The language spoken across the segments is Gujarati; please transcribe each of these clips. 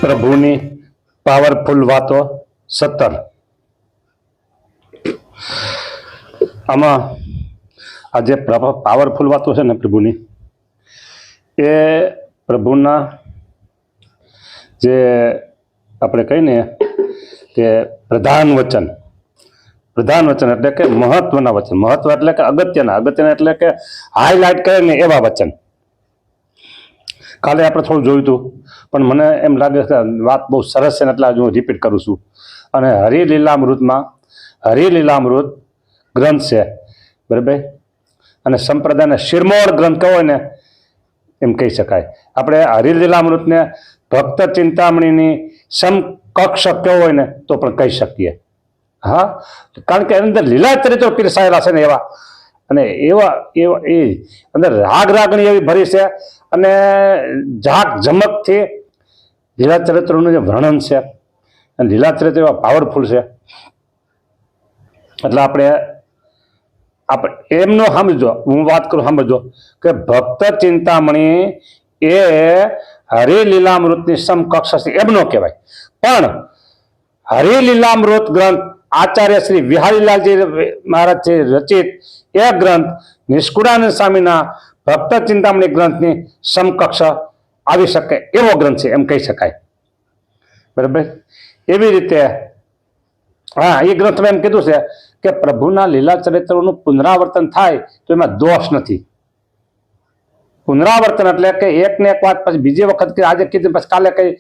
પ્રભુની પાવરફુલ વાતો 17. આમાં આ જે પાવરફુલ વાતો છે ને પ્રભુની, એ પ્રભુના જે આપણે કહીને કે પ્રધાન વચન એટલે કે મહત્વના વચન, મહત્વ એટલે કે અગત્યના એટલે કે હાઈલાઇટ કરે ને એવા વચન. કાલે આપણે થોડું જોયું હતું, પણ મને એમ લાગે છે વાત બહુ સરસ છે ને એટલે હું રિપીટ કરું છું. અને હરિલીલામૃત ગ્રંથ છે, બરાબર. અને સંપ્રદાયના શિરમોર ગ્રંથ કહો ને એમ કહી શકાય. આપણે હરિલીલામૃતને ભક્ત ચિંતામણીની સમકક્ષ કહેવો હોય ને તો પણ કહી શકીએ. હા, કારણ કે અંદર લીલા ચરિત્રો પીરસાયેલા છે ને એવા, અને એવા એ અંદર રાગ રાગણી એવી ભરી છે, અને ઝાક ઝમકથી લીલા ચરિત્રોનું જે વર્ણન છે, અને લીલા ચરિત્ર એવા પાવરફુલ છે. એટલે આપણે એમનો સમજો, હું વાત કરું સમજો કે ભક્ત ચિંતામણી એ હરિલીલામૃતની સમકક્ષ એમનો કહેવાય. પણ હરિલીલામૃત ગ્રંથ આચાર્ય શ્રી વિહારીલાલજી મહારાજથી રચિત એ ગ્રંથ નિષ્કુળાનંદ સ્વામીના ભક્ત ચિંતામણી ગ્રંથની સમકક્ષ આવી શકે એવો ગ્રંથ છે એમ કહી શકાય, બરાબર. એવી રીતે હા, એ ગ્રંથમાં એમ કીધું છે કે પ્રભુના લીલા ચરિત્રોનું પુનરાવર્તન થાય તો એમાં દોષ નથી. પુનરાવર્તન એટલે કે એક ને એક વાત પછી બીજી વખત કે આજે કીધું પછી કાલે કઈ.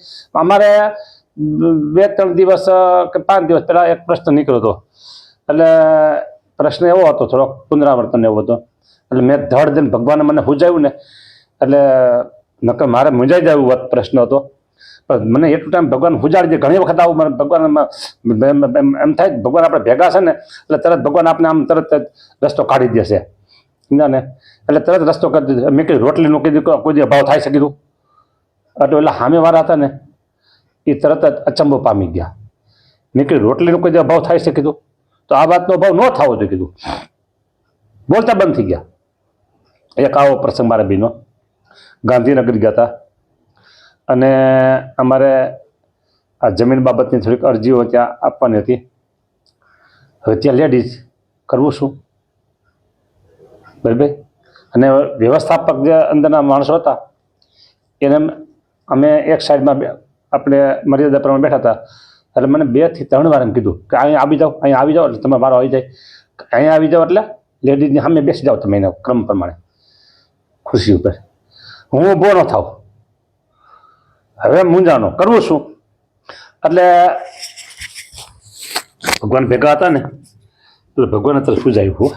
અમારે 2-3 દિવસ કે 5 દિવસ પહેલા એક પ્રશ્ન નીકળ્યો હતો. એટલે પ્રશ્ન એવો હતો, થોડોક પુનરાવર્તન એવો હતો. એટલે મેં ધડ દઈને ભગવાને મને હુજાવ્યું ને, એટલે નકર મારે મુંજાઈ જાય એવો પ્રશ્ન હતો. પણ મને એટલું ટાઈમ ભગવાન હુજાડી દે. ઘણી વખત આવું મને ભગવાન એમ થાય ભગવાન આપણે ભેગા છે ને એટલે તરત ભગવાન આપણે આમ તરત રસ્તો કાઢી દેશે ને, એટલે તરત રસ્તો કરી દીધો. મેં કીધું રોટલીનું કીધું કોઈ અભાવ થાય છે કીધું. એટલે સામે વાળા હતા ને એ તરત જ અચંબો પામી ગયા. મેં કીધું રોટલીનો કોઈ અભાવ થાય છે કીધું, તો આ વાતનો અભાવ ન થવો જોઈએ કીધું. બોલતા બંધ થઈ ગયા. એક આવો પ્રસંગ મારે બીનો ગાંધીનગર ગયા હતા, અને અમારે આ જમીન બાબતની થોડીક અરજીઓ ત્યાં આપવાની હતી. હવે ત્યાં લેડીઝ કરવું શું, બરાબર. અને વ્યવસ્થાપક જે અંદરના માણસો હતા એને અમે એક સાઈડમાં આપણે મર્યાદા પ્રમાણે બેઠા હતા. એટલે મને 2 થી 3 વાર એમ કીધું કે અહીંયા આવી જાઓ એટલે તમે મારો આવી જાય, અહીંયા આવી જાઓ એટલે લેડીઝની સામે બેસી જાઓ તમે એના ક્રમ પ્રમાણે ખુરશી ઉપર. હું ઊભો ન થાવ. હવે મૂંઝાનો કરવું શું. એટલે ભગવાન ભેગા હતા ને એટલે ભગવાન અત્યારે સુજાયું.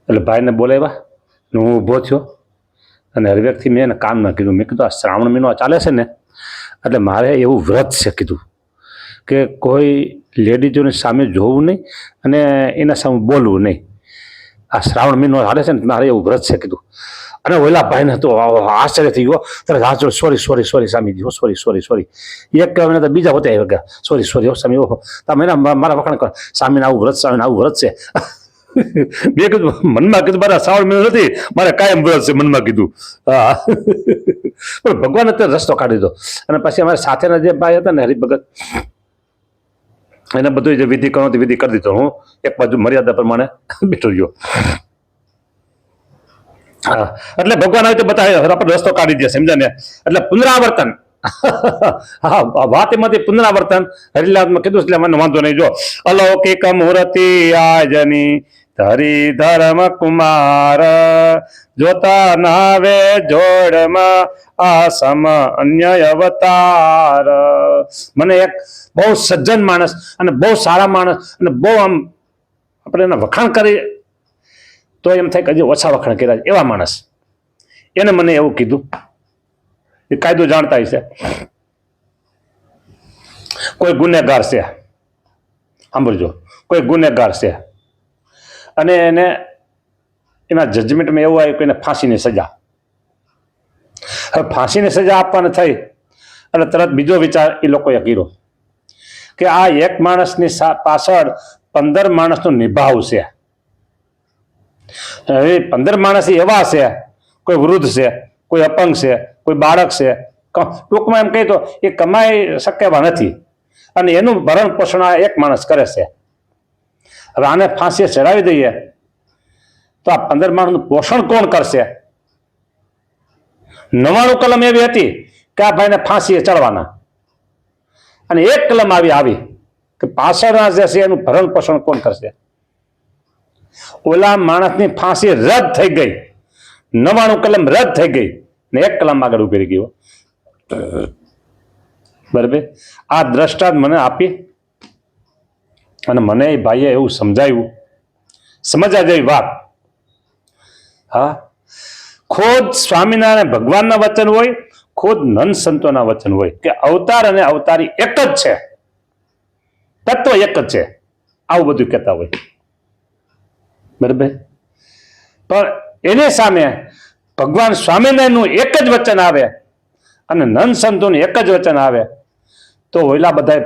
એટલે ભાઈને બોલાવ્યા ને હું ઊભો થયો, અને હરવેકથી મેં એને કામમાં કીધું. મેં કીધું આ શ્રાવણ મહિનો ચાલે છે ને એટલે મારે એવું વ્રત છે કીધું કે કોઈ લેડીઝોની સામે જોવું નહીં અને એના સામે બોલવું નહીં. આ શ્રાવણ મહિનો ચાલે છે ને મારે એવું વ્રત છે કીધું. અને ઓલા ભાઈને તો આશ્ચર્ય થઈ ગયો. તરત સોરી સ્વામીજી, સોરી એક કહેવાય તો બીજા હોતે આવ્યા ગયા સોરી સ્વામી, ઓહો તમે મારા વખાણ કર સ્વામીને આવું વ્રત છે. મેં કીધું મનમાં કીધું મારા શ્રાવણ મહિનો નથી, મારે કાયમ વ્રત છે મનમાં કીધું. હા, પણ ભગવાન અત્યારે રસ્તો કાઢી દીધો. અને પછી અમારા સાથેના જે ભાઈ હતા ને હરિભગત, એને બધું જે વિધિ કરવાની વિધિ કરી દીધો. હું એક બાજુ મર્યાદા પ્રમાણે બેઠો ગયો. હા, એટલે ભગવાન આવી તો બતાવે આપણે રસ્તો કાઢી દે, સમજ્યા ને. એટલે પુનરાવર્તન, હા વાત એમાંથી પુનરાવર્તન હરિલાલમાં કીધું એટલે મને વાંધો નહીં. જો અલૌકિક મૂર્તિ આજની હરિધર્મ કુમાર, જોતા નાવે જોડમાં આસમ અન્ય અવતાર. મને એક બહુ સજ્જન માણસ અને બહુ સારા માણસ અને બહુ આમ આપણે એના વખાણ કરી તો એમ થાય કે હજી ઓછા વખાણ કર્યા એવા માણસ, એને મને એવું કીધું. એ કાયદો જાણતા હશે. કોઈ ગુનેગાર છે, સાંભળજો, કોઈ ગુનેગાર છે અને એને એના જજમેન્ટમાં એવું આવ્યું કે એને ફાંસીની સજા. હવે ફાંસીની સજા આપવાની થઈ એટલે તરત બીજો વિચાર એ લોકોએ કર્યો કે આ એક માણસની પાછળ 15 માણસનો નિભાવ છે. હવે 15 માણસ એવા છે, કોઈ વૃદ્ધ છે, કોઈ અપંગ છે, કોઈ બાળક છે, ટૂંકમાં એમ કહી તો એ કમાઈ શકે એવા નથી, અને એનું ભરણ પોષણ આ એક માણસ કરે છે. હવે આને ફાંસી ચડાવી દઈએ તો આ 15 માણસનું પોષણ કોણ કરશે? 99 કલમ એવી હતી કે આ ભાઈને ફાંસીએ ચડવાના, અને એક કલમ આવી કે પાછળના જે છે એનું ભરણ પોષણ કોણ કરશે? ઓલા માણસની ફાંસી રદ થઈ ગઈ, 99 કલમ રદ થઈ ગઈ ને એક કલમ આગળ ઉભી રહી ગયો. બરાબર, આ દ્રષ્ટાંત મને આપી અને મને એ ભાઈએ એવું સમજાવ્યું, સમજવા જેવી વાત. હા, ખુદ સ્વામિનારાયણ ભગવાનના વચન હોય, ખુદ નંદ સંતોના વચન હોય કે અવતાર અને અવતારી એક જ છે, તત્વ એક જ છે, આવું બધું કહેતા હોય. બરાબર, પણ એની સામે ભગવાન સ્વામિનારાયણનું એક જ વચન આવે અને નંદ સંતોનું એક જ વચન આવે તો ઓલા બધા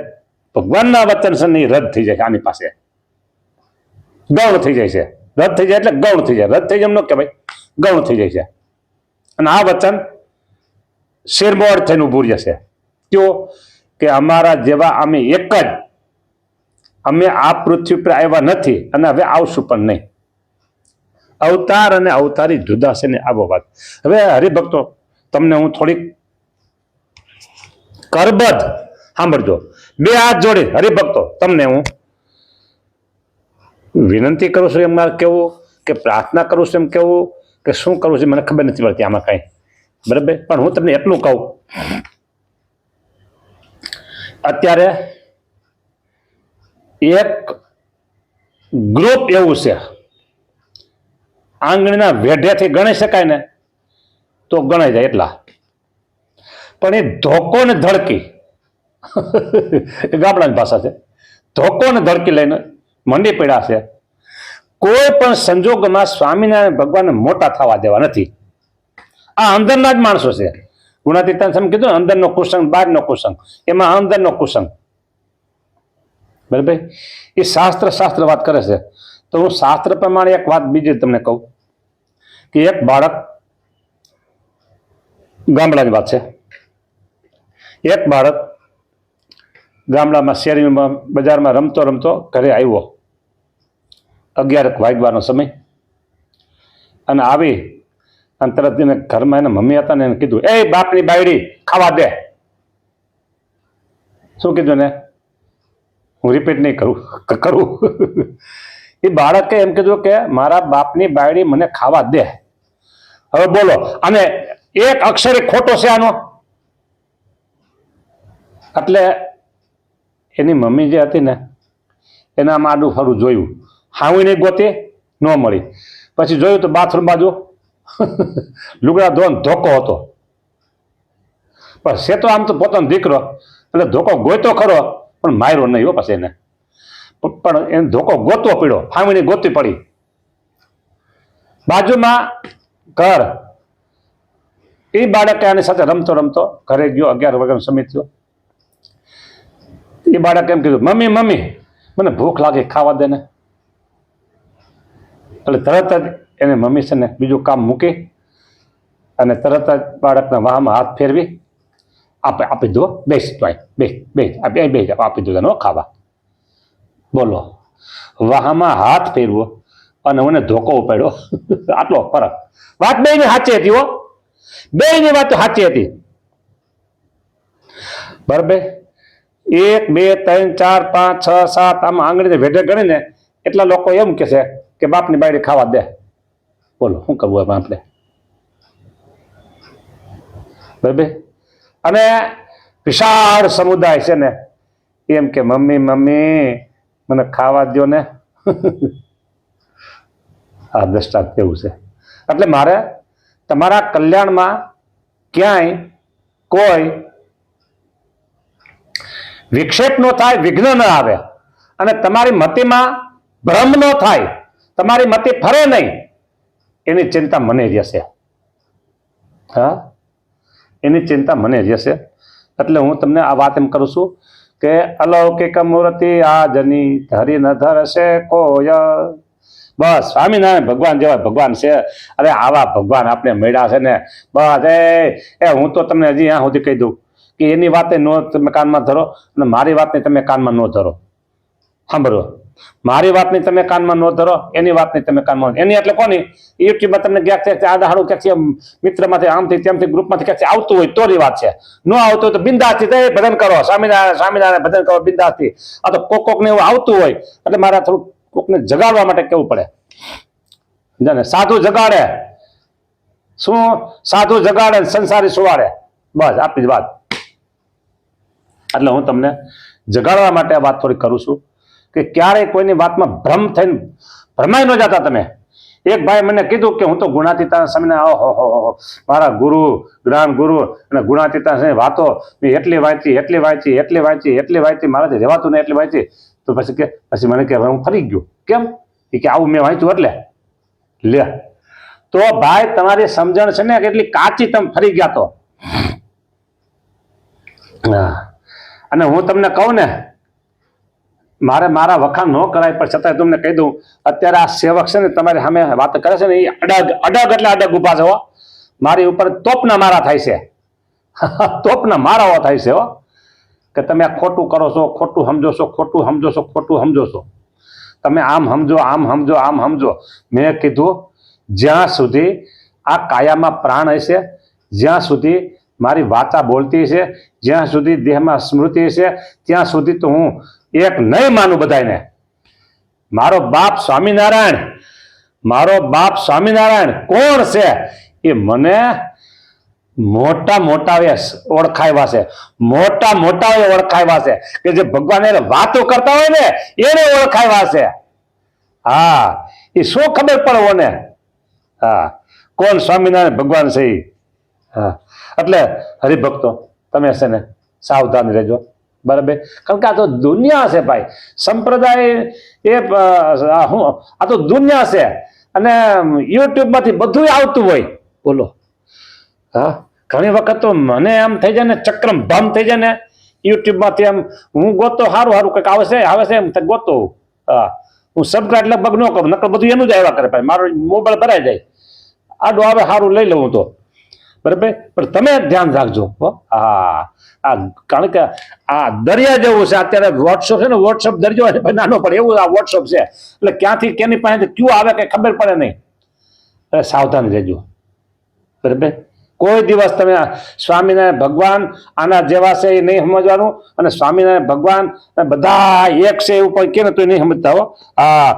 ભગવાનના વચન છે ને રદ થઈ જાય. આની પાસે ગૌણ થઈ જાય છે. રદ થઈ જાય એટલે ગૌણ થઈ જાય. રદ થઈ જાય એમ ન કહેવાય, ગૌણ થઈ જાય છે. અને આ વચન શિરમોર થઈને ઉભું રહે છે. કયો કે અમારા જેવા અમે એક જ, અમે આ પૃથ્વી પર આવ્યા નથી અને હવે આવશું પણ નહીં. અવતાર અને અવતારી જુદા છે ને આવો વાત. હવે હરિભક્તો, તમને હું થોડીક કરબદ્ધ સાંભળજો, બે હાથ જોડી હરિભક્તો તમને હું વિનંતી કરું છું એમ મારે કેવું કે પ્રાર્થના કરું છું એમ કેવું કે શું કરવું છે મને ખબર નથી પડતી આમાં કાંઈ. બરાબર, પણ હું તમને એટલું કહું, અત્યારે એક ગ્રુપ એવું છે, આંગળીના વેઢેથી ગણી શકાય ને તો ગણાઈ જાય એટલા, પણ એ ધોકો ને ધડકી ગામડાની ભાષા છે, ધોકો ને ધડકી લઈને મંડી પડ્યા છે. કોઈ પણ સંજોગોમાં સ્વામિનારાયણ ભગવાનને મોટા થવા દેવા નથી. આ અંદરના જ માણસો છે. ગુણાતીતાન સમ કીધું અંદરનો કુસંગ બહારનો કુસંગ, એમાં અંદરનો કુસંગ. બરાબર, એ શાસ્ત્ર વાત કરે છે. તો હું શાસ્ત્ર પ્રમાણે એક વાત બીજી તમને કહું કે એક બાળક, ગામડાની વાત છે, એક બાળક ગામડામાં શેરીમાં બજારમાં રમતો રમતો ઘરે આવ્યો, 11 વાગ્યાનો સમય, અને આવી અને તરત એને ઘરમાં એના મમ્મી હતા ને એને કીધું, એ બાપની બાયડી ખાવા દે. શું કીધું ને? હું રિપીટ નહીં કરું. એ બાળકે એમ કીધું કે મારા બાપની બાયડી મને ખાવા દે. હવે બોલો, અને એક અક્ષરે ખોટો છે આનો? એટલે એની મમ્મી જે હતી ને એના આડું ફરું જોયું, હાવીને ગોતી ન મળી. પછી જોયું તો બાથરૂમ બાજુ લુગડા ધોવાનો ધોકો હતો. પણ છે તો આમ તો પોતાનો દીકરો એટલે ધોકો ગોતો ખરો, પણ માર્યો નહીં હો. પછી એને પણ એને ધોકો ગોતવો પડ્યો, ફામીને ગોતી પડી. બાજુમાં ઘર, એ બાળકે આની સાથે રમતો રમતો ઘરે ગયો, 11 વાગ્યાનો સમય થયો. એ બાળકે એમ કીધું, મમ્મી મમ્મી મને ભૂખ લાગે, ખાવા દે ને. એટલે તરત જ એને મમ્મી છે ને બીજું કામ મૂકી અને તરત જ બાળકના વાહમાં હાથ ફેરવી આપી દો, બેસ આપી દો તને ખાવા. બોલો, વાહમાં હાથ ફેરવો અને મને ધોકો ઉપાડ્યો. આટલો ફરક. વાત બેયની સાચી હતી હો, બેયની વાત સાચી હતી. બરાબર, 1 2 3 4 5 6 7 આમાં આંગળીને વેઢે ગણીને એટલા લોકો એમ કે છે કે બાપની બાયડી ખાવા દે. બોલો, શું કરવું એમાં આપણે? બરાબર, અને વિશાળ સમુદાય છે ને એમ કે મમ્મી મમ્મી મને ખાવા દો ને. આ દ્રષ્ટાંત કેવું છે? એટલે મારે તમારા કલ્યાણમાં ક્યાંય કોઈ વિક્ષેપ ન થાય, વિઘ્ન ન આવે, અને તમારી મતિમાં ભ્રમ ન થાય, તમારી મતિ ફરે નહીં, એની ચિંતા મને રહેશે. હા, એની ચિંતા મને રહેશે. એટલે હું તમને આ વાત એમ કરું છું કે અલૌકિક મૂર્તિ આજની ધરી ન ધરશે કોઈ, બસ સ્વામિનારાયણ ભગવાન જેવા ભગવાન છે. અરે આવા ભગવાન આપણે મળ્યા છે ને બસ એ હું તો તમને હજી અહીંયા સુધી કહી દઉં કે એની વાતે નો તમે કાનમાં ધરો અને મારી વાતને તમે કાનમાં ન ધરો. સાંભળો, મારી વાતની તમે કાનમાં ન ધરો, એની વાતની તમે કાનમાં, એની એટલે કોની યુટ્યુબમાં તમને ક્યાંક છે આડા ક્યાંક મિત્રમાંથી આમથી તેમથી ગ્રુપમાંથી ક્યાંક આવતું હોય તોરી વાત છે. ન આવતું હોય તો બિંદાસથી ભજન કરો, સ્વામિનારાયણ સ્વામિનારાયણ ભજન કરો બિંદાસથી. આ તો કોકને એવું આવતું હોય એટલે મારે થોડું કોકને જગાડવા માટે કેવું પડે. જાને સાધુ જગાડે, શું સાધુ જગાડે સંસારી સુવાડે, બસ આપણી જ વાત. એટલે હું તમને જગાડવા માટે આ વાત થોડી કરું છું કે ક્યારેય કોઈની વાતમાં ભ્રમ થઈને ભ્રમાઈ ન જતા તમે. એક ભાઈ મને કીધું કે હું તો ગુણાતીતા સ્વામિનારાયણ મારા ગુરુ જ્ઞાન ગુરુ અને ગુણાતીતા વાતો મેં એટલી વાંચી મારાથી રહેવાતું ને એટલી વાંચી. તો પછી મને કે હું ફરી ગયો. કેમ કે આવું મેં વાંચ્યું એટલે લે. તો ભાઈ તમારી સમજણ છે ને કેટલી કાચી, તમે ફરી ગયા તો. અને હું તમને કહું ને મારે મારા વખાણ ન કરાય પણ છતાં તમને કહી દઉં, અત્યારે આ સેવક છે ને તમારી સામે વાત કરે છે ને એ અડગ એટલે અડગ ઉભા છે હો. મારી ઉપર તોપના મારા થાય છે, તોપના મારાઓ થાય છે હો કે તમે આ ખોટું કરો છો, ખોટું સમજો છો, ખોટું સમજો છો, ખોટું સમજો છો, તમે આમ સમજો આમ સમજો આમ સમજો. મેં કીધું જ્યાં સુધી આ કાયામાં પ્રાણ હશે, જ્યાં સુધી મારી વાચા બોલતી છે, જ્યાં સુધી દેહમાં સ્મૃતિ છે, ત્યાં સુધી તો હું એક નહીં માનું બધાને. મારો બાપ સ્વામિનારાયણ કોણ છે એ મને મોટા ઓળખાવ્યા છે, મોટા ઓળખાવ્યા છે કે જે ભગવાન એને વાતો કરતા હોય ને એને ઓળખાવ્યા છે. હા, એ શું ખબર પડવો ને. હા, કોણ સ્વામિનારાયણ ભગવાન છે એ. હા, એટલે હરિભક્તો તમે છે ને સાવધાન રહેજો, બરાબર. કારણ કે આ તો દુનિયા છે ભાઈ, સંપ્રદાય એ આ તો દુનિયા છે અને યુટ્યુબમાંથી બધું આવતું હોય. બોલો, હા, ઘણી વખત તો મને એમ થઈ જાય ને ચક્રમ ભમ થઈ જાય ને યુટ્યુબમાંથી. એમ હું ગોતો સારું કંઈક આવે છે એમ ગોતો. હા, હું સબસ્ક્રાઇબ લગભગ ન કરું, નકર બધું એનું જ આવ્યા કરે ભાઈ. મારો મોબાઈલ ભરાઈ જાય, આડું આવે સારું લઈ લઉં તો બરાબર. પણ તમે ધ્યાન રાખજો. હા, કારણ કે આ દરિયા જેવું છે અત્યારે. વોટ્સઅપ છે ને, વોટ્સઅપ દરિયો નાનો પડે એવું આ વોટ્સઅપ છે. એટલે ક્યાંથી કેની પાસેથી ક્યુ આવે કઈ ખબર પડે નહીં. એટલે સાવધાન રહેજો, બરાબર. કોઈ દિવસ તમે સ્વામિનારાયણ ભગવાન આના જેવા છે એ નહીં સમજવાનું, અને સ્વામિનારાયણ ભગવાન બધા એક છે એવું કોઈ કે ને તો નહીં સમજતા હો. હા,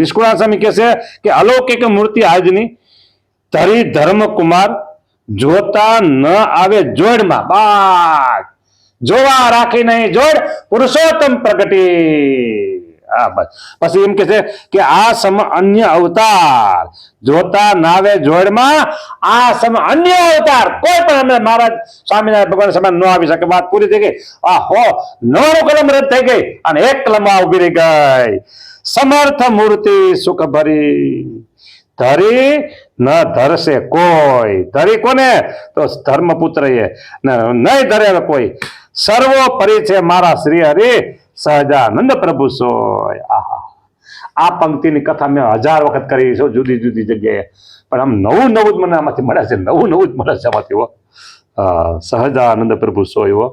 નિષ્કુળાનંદ સ્વામી કહે છે કે અલૌકિક મૂર્તિ આજની ધરી ધર્મકુમાર જોતા ન આવે જોડમાં, બાદ જોવા રાખી નહીં જોડ પુરુષોત્તમ પ્રગટી. હા, બસ. પછી એમ કે છે કે આ સમ અન્ય અવતાર જોતા નાવે જોડમાં, આ સમ અન્ય અવતાર કોઈ પણ અમે મહારાજ સ્વામિનારાયણ ભગવાન સમાન ન આવી શકે. વાત પૂરી થઈ ગઈ. આ હો 9 કલમ રદ થઈ ગઈ અને 1 કલમમાં ઉભી રહી ગઈ. સમર્થ મૂર્તિ સુખ ભરી ધરી ન ધરશે કોઈ. ધરી કોને? તો ધર્મપુત્ર એ નહીં ધરે કોઈ. સર્વોપરી છે મારા શ્રી હરિ સહજાનંદ પ્રભુ સોય. આહા, આ પંક્તિની કથા મેં 1000 વખત કરી છે જુદી જુદી જગ્યાએ, પણ આમ નવું જ મને આમાંથી મળે છે, નવું જ મળે છે આમાંથી. સહજાનંદ પ્રભુ સોય હો.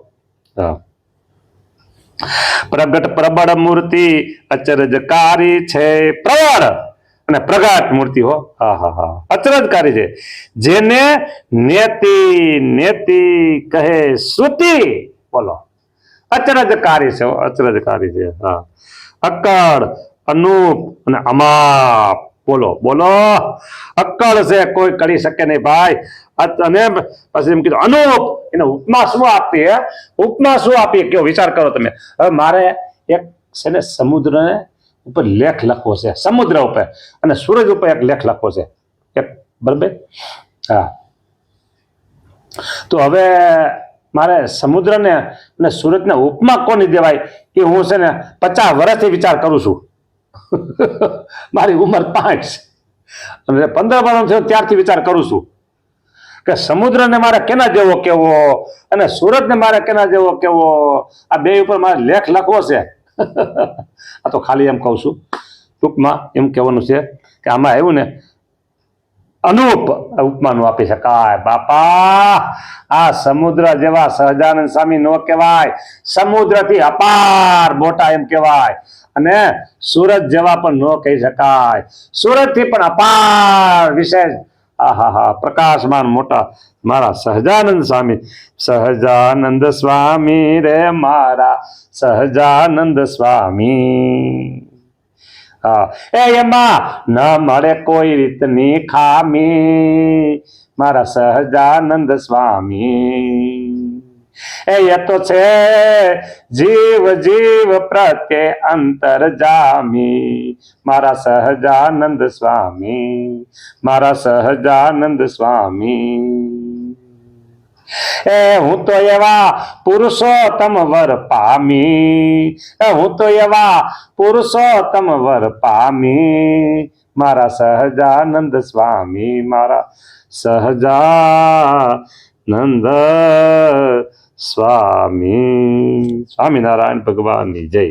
પ્રગટ પ્રબળ મૂર્તિ અચરજકારી છે. પ્રબળ અને પ્રગટ મૂર્તિ હો. હા, અચરજકારી છે. જેને નેતિ કહે શ્રુતિ. બોલો, અચરજકારી છે, અચરજકારી છે. હા, અક્કડ અનુપ અને અમાપ. બોલો, અક્કડ છે, કોઈ કરી શકે નહીં ભાઈ. અને પછી એમ કીધું અનુપ, એને ઉપમા શું આપીએ? કેવો વિચાર કરો તમે. હવે મારે એક છે ને સમુદ્રને ઉપર લેખ લખવો છે, સમુદ્ર ઉપર અને સૂરજ ઉપર એક લેખ લખવો છે, એક બરાબર. હા, તો હવે મારે સમુદ્રને અને સૂરજને ઉપમા કોની દેવાય એ હું છે ને 50 વર્ષથી વિચાર કરું છું. મારી ઉંમર 5 અને 15 વર્ષ છે ત્યારથી વિચાર કરું છું કે સમુદ્રને મારે કેના જેવો કેવો અને સૂરજને મારે કેના જેવો કેવો. આ બે ઉપર મારે લેખ લખવો છે. આ તો ખાલી એમ કહું છું. ટૂંકમાં એમ કહેવાનું છે કે આમાં આવ્યું ને અનુપ ઉપમાનું આપી શકાય. બાપા આ સમુદ્ર જેવા સહજાનંદ સ્વામી નો કહેવાય, સમુદ્રથી અપાર મોટા એમ કહેવાય. અને સુરત જેવા પણ ન કહી શકાય, સુરતથી પણ અપાર વિશેષ આહા પ્રકાશમાન મોટા મારા સહજાનંદ સ્વામી. સહજાનંદ સ્વામી રે મારા સહજાનંદ સ્વામી. એમાં ન મળે કોઈ રીતની ખામી મારા સહજાનંદ સ્વામી. એ તો છે જીવ જીવ પ્રત્યે અંતર જામી મારા સહજાનંદ સ્વામી, મારા સહજાનંદ સ્વામી. હું તો એવા પુરુષોત્તમ વર પામી, હું તો એવા પુરુષોત્તમ વર પામી મારા સહજાનંદ સ્વામી, મારા સહજાનંદ સ્વામી. સ્વામિનારાયણ ભગવાનની જય.